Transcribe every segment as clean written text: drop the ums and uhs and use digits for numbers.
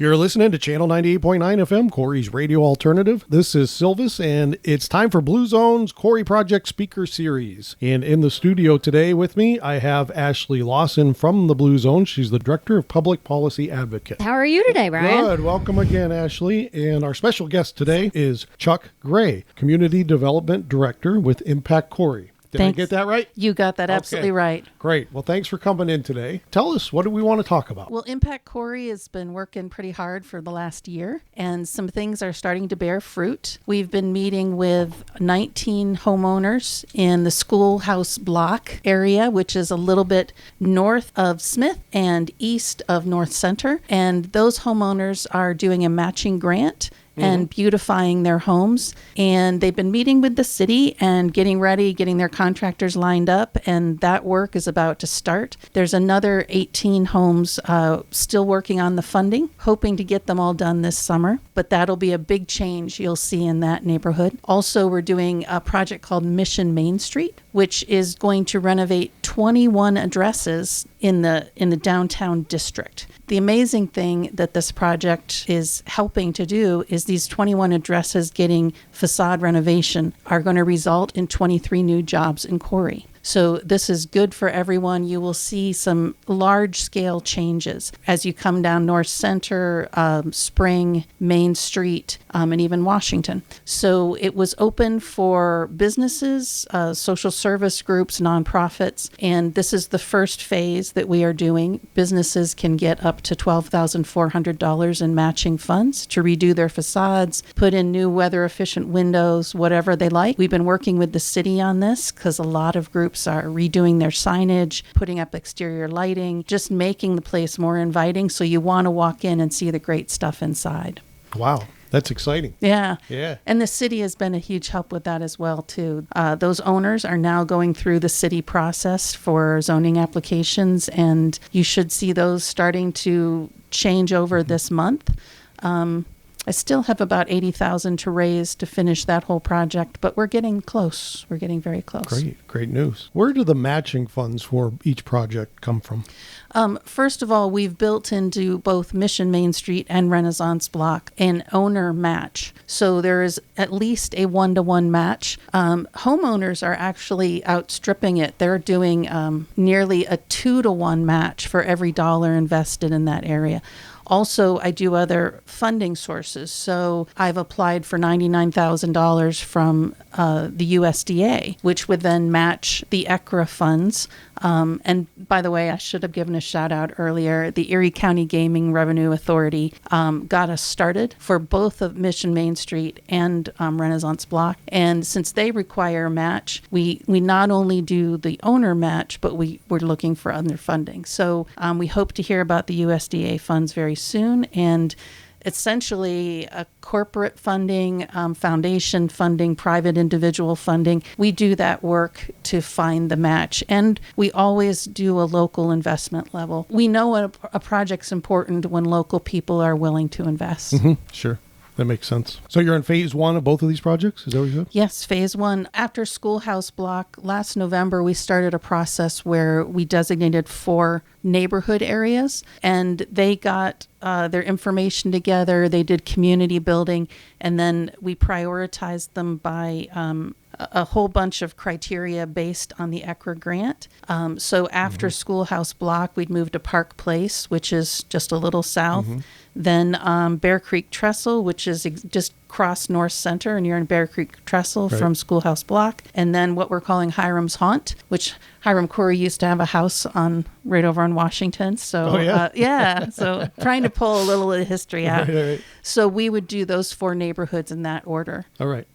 You're listening to Channel 98.9 FM, Corry's radio alternative. This is Silvis, and it's time for Blue Zone's Corry Project Speaker Series. And in the studio today with me, I have Ashley Lawson from the Blue Zone. She's the Director of Public Policy Advocate. How are you today, Brian? Good. Welcome again, Ashley. And our special guest today is Chuck Gray, Community Development Director with Impact Corry. Did I get that right? You got that absolutely right. Great. Well, thanks for coming in today. Tell us, what do we want to talk about? Well, Impact Corry has been working pretty hard for the last year, and some things are starting to bear fruit. We've been meeting with 19 homeowners in the schoolhouse block area, which is a little bit north of Smith and east of North Center. And those homeowners are doing a matching grant and beautifying their homes. And they've been meeting with the city and getting ready, getting their contractors lined up, and that work is about to start. There's another 18 homes still working on the funding, hoping to get them all done this summer, but that'll be a big change you'll see in that neighborhood. Also, we're doing a project called Mission Main Street, which is going to renovate 21 addresses in the downtown district. The amazing thing that this project is helping to do is these 21 addresses getting facade renovation are going to result in 23 new jobs in Corry. So this is good for everyone. You will see some large-scale changes as you come down North Center, Spring, Main Street, and even Washington. So it was open for businesses, social service groups, nonprofits, and this is the first phase that we are doing. Businesses can get up to $12,400 in matching funds to redo their facades, put in new weather-efficient windows, whatever they like. We've been working with the city on this because a lot of groups are redoing their signage, putting up exterior lighting, just making the place more inviting so you want to walk in and see the great stuff inside. Wow. That's exciting. Yeah. Yeah. And the city has been a huge help with that as well, too. Those owners are now going through the city process for zoning applications, and you should see those starting to change over this month. I still have about $80,000 to raise to finish that whole project, but we're getting close. We're getting very close. Great news. Where do the matching funds for each project come from? First of all, we've built into both Mission Main Street and Renaissance Block an owner match. So there is at least a 1-to-1 match. Homeowners are actually outstripping it. They're doing nearly a 2-to-1 match for every dollar invested in that area. Also, I do other funding sources. So I've applied for $99,000 from the USDA, which would then match the ECRA funds. And by the way, I should have given a shout out earlier. The Erie County Gaming Revenue Authority got us started for both of Mission Main Street and Renaissance Block. And since they require a match, we not only do the owner match, but we're looking for other funding. So we hope to hear about the USDA funds very soon. And essentially a corporate funding, foundation funding, private individual funding. We do that work to find the match. And we always do a local investment level. We know a project's important when local people are willing to invest. Mm-hmm. Sure. That makes sense. So you're in phase 1 of both of these projects? Is that what you said? Yes, phase 1. After Schoolhouse Block, last November, we started a process where we designated 4 neighborhood areas, and they got their information together. They did community building, and then we prioritized them by a whole bunch of criteria based on the ECRA grant. So after Schoolhouse Block, we'd move to Park Place, which is just a little south. Then Bear Creek Trestle, which is just cross North Center, and you're in Bear Creek Trestle from Schoolhouse Block. And then what we're calling Hiram's Haunt, which Hiram Corry used to have a house on right over on Washington. So so trying to pull a little of the history out. Right. So we would do those 4 neighborhoods in that order. All right.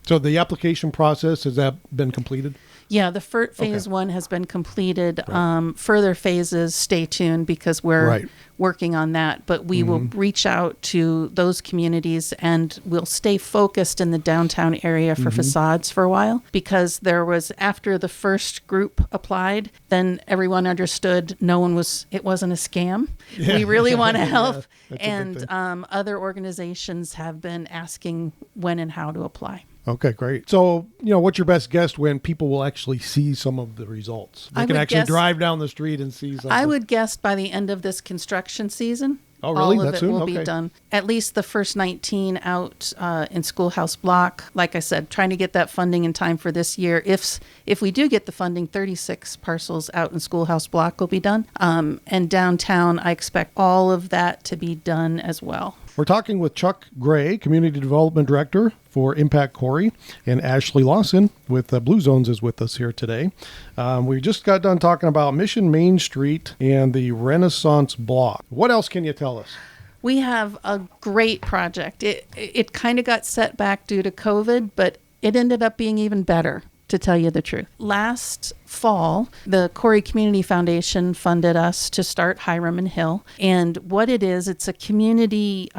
So the application process, has that been completed? Yeah, the phase 1 has been completed. Right. Further phases, stay tuned because we're working on that. But we will reach out to those communities and we'll stay focused in the downtown area for facades for a while, because there was, after the first group applied, then everyone understood it wasn't a scam. Yeah. We really want to help. And other organizations have been asking when and how to apply. Okay, great. So, what's your best guess when people will actually see some of the results? They can actually drive down the street and see something. I would guess by the end of this construction season, Oh, really? All of That's it soon? will Okay. be done. At least the first 19 out in Schoolhouse Block. Like I said, trying to get that funding in time for this year. If we do get the funding, 36 parcels out in Schoolhouse Block will be done. And downtown, I expect all of that to be done as well. We're talking with Chuck Gray, Community Development Director for Impact Corry, and Ashley Lawson with Blue Zones is with us here today. We just got done talking about Mission Main Street and the Renaissance Block. What else can you tell us? We have a great project. It kind of got set back due to COVID, but it ended up being even better, to tell you the truth. Last fall, the Corry Community Foundation funded us to start Hiram and Hill. And what it is, it's a community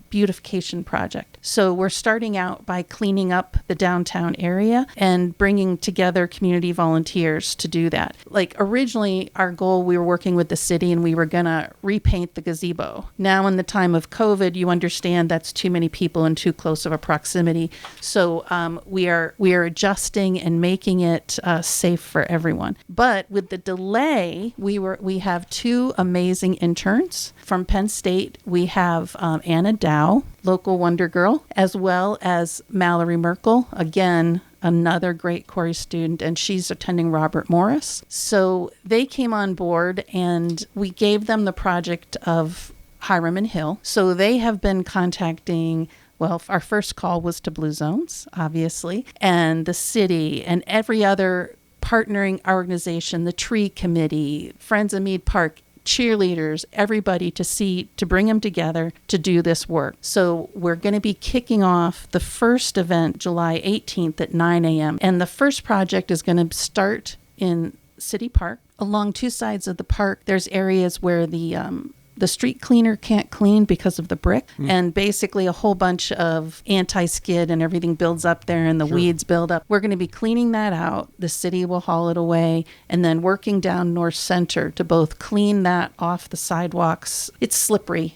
beautification project. So we're starting out by cleaning up the downtown area and bringing together community volunteers to do that. Like originally, our goal, we were working with the city and we were going to repaint the gazebo. Now in the time of COVID, you understand that's too many people in too close of a proximity. So we are adjusting and making it safe for everyone. But with the delay, we have two amazing interns from Penn State. We have Anna Dow, local Wonder Girl, as well as Mallory Merkel, again, another great Corry student, and she's attending Robert Morris. So they came on board and we gave them the project of Hiram and Hill. So they have been contacting, well, our first call was to Blue Zones, obviously, and the city and every other partnering organization, the Tree Committee, Friends of Mead Park, cheerleaders, everybody to bring them together to do this work. So we're going to be kicking off the first event July 18th at 9 a.m. And the first project is going to start in City Park. Along two sides of the park, there's areas where the street cleaner can't clean because of the brick. And basically a whole bunch of anti-skid and everything builds up there and the weeds build up. We're going to be cleaning that out. The city will haul it away and then working down North Center to both clean that off the sidewalks. It's slippery.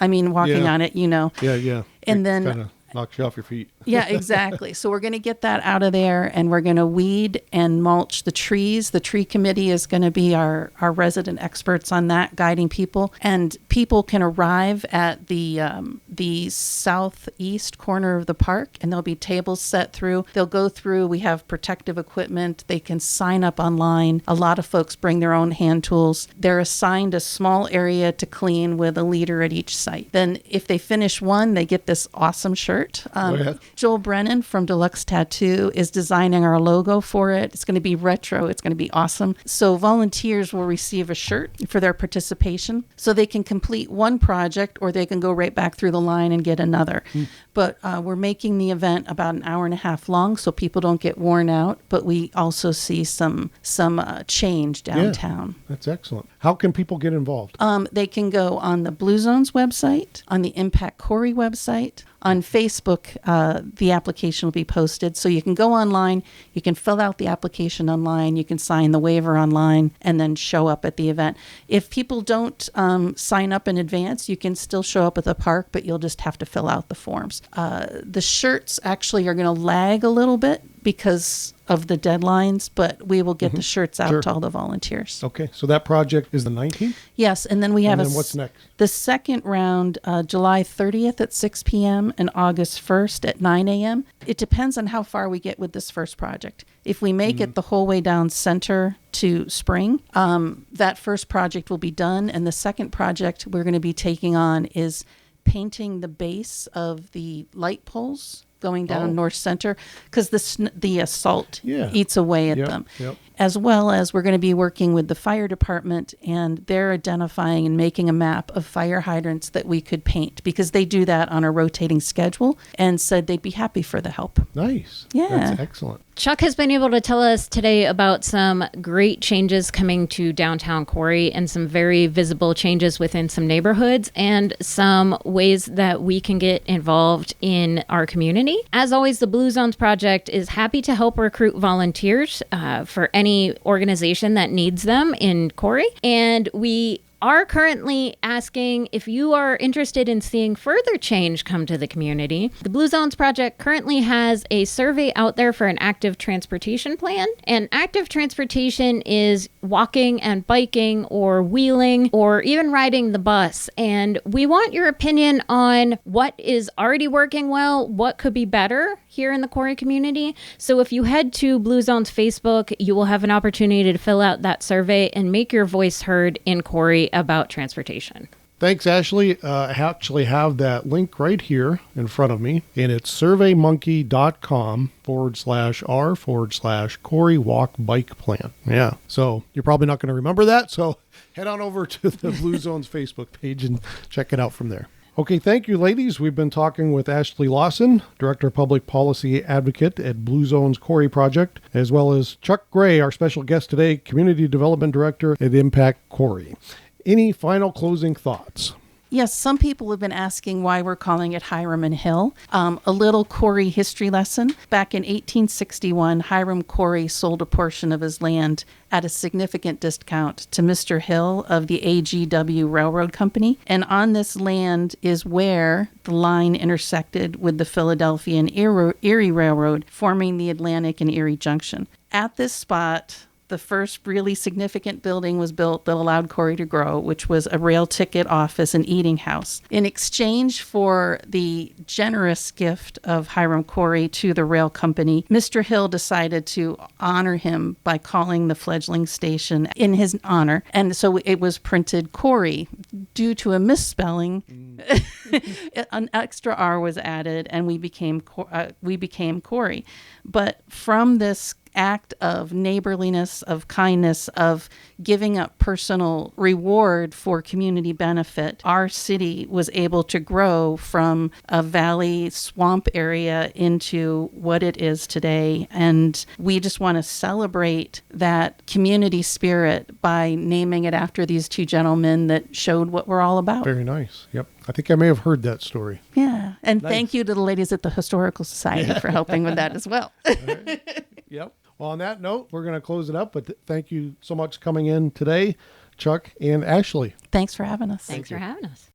Walking on it, you know. Yeah. And It then kind of knocks you off your feet. Yeah, exactly. So we're going to get that out of there and we're going to weed and mulch the trees. The tree committee is going to be our resident experts on that, guiding people. And people can arrive at the southeast corner of the park and there'll be tables set through. They'll go through. We have protective equipment. They can sign up online. A lot of folks bring their own hand tools. They're assigned a small area to clean with a leader at each site. Then if they finish one, they get this awesome shirt. Go ahead. Joel Brennan from Deluxe Tattoo is designing our logo for it. It's going to be retro. It's going to be awesome. So volunteers will receive a shirt for their participation. So they can complete one project or they can go right back through the line and get another. But we're making the event about an hour and a half long so people don't get worn out. But we also see some change downtown. Yeah, that's excellent. How can people get involved? They can go on the Blue Zones website, on the Impact Corry website. On Facebook, the application will be posted. So you can go online, you can fill out the application online, you can sign the waiver online, and then show up at the event. If people don't sign up in advance, you can still show up at the park, but you'll just have to fill out the forms. The shirts actually are going to lag a little bit because of the deadlines, but we will get the shirts out to all the volunteers. Okay, so that project is the 19th? Yes, and then we have And then what's next? The second round, July 30th at 6 p.m. and August 1st at 9 a.m. It depends on how far we get with this first project. If we make it the whole way down Center to Spring, that first project will be done, and the second project we're going to be taking on is painting the base of the light poles going down North Center because the salt eats away at them. Yep. As well as we're going to be working with the fire department and they're identifying and making a map of fire hydrants that we could paint because they do that on a rotating schedule and said they'd be happy for the help. Nice. Yeah. That's excellent. Chuck has been able to tell us today about some great changes coming to downtown Corry and some very visible changes within some neighborhoods and some ways that we can get involved in our community. As always, the Blue Zones Project is happy to help recruit volunteers for any organization that needs them in Corry. And we are currently asking if you are interested in seeing further change come to the community. The Blue Zones Project currently has a survey out there for an active transportation plan. And active transportation is walking and biking or wheeling or even riding the bus. And we want your opinion on what is already working well, what could be better here in the Corry community. So if you head to Blue Zone's Facebook, you will have an opportunity to fill out that survey and make your voice heard in Corry about transportation. Thanks, Ashley. I actually have that link right here in front of me, and it's surveymonkey.com/r/Corry Walk Bike Plan. Yeah, so you're probably not going to remember that, so head on over to the Blue Zones Facebook page and check it out from there. Okay, thank you, ladies. We've been talking with Ashley Lawson, Director of Public Policy Advocate at Blue Zone's Corry Project, as well as Chuck Gray, our special guest today, Community Development Director at Impact Corry. Any final closing thoughts? Yes, some people have been asking why we're calling it Hiram and Hill. A little Corry history lesson. Back in 1861, Hiram Corry sold a portion of his land at a significant discount to Mr. Hill of the AGW Railroad Company. And on this land is where the line intersected with the Philadelphia and Erie Railroad, forming the Atlantic and Erie Junction. At this spot, the first really significant building was built that allowed Corry to grow, which was a rail ticket office and eating house. In exchange for the generous gift of Hiram Corry to the rail company, Mr. Hill decided to honor him by calling the fledgling station in his honor. And so it was printed Corry. Due to a misspelling, an extra R was added, and we became Corry. But from this act of neighborliness, of kindness, of giving up personal reward for community benefit, our city was able to grow from a valley swamp area into what it is today. And we just want to celebrate that community spirit by naming it after these two gentlemen that showed what we're all about. Very nice. Yep. I think I may have heard that story. Yeah. And Nice. Thank you to the ladies at the Historical Society for helping with that as well. Yep. Well, on that note, we're going to close it up, but thank you so much coming in today, Chuck and Ashley. Thanks for having us. Thanks for having us.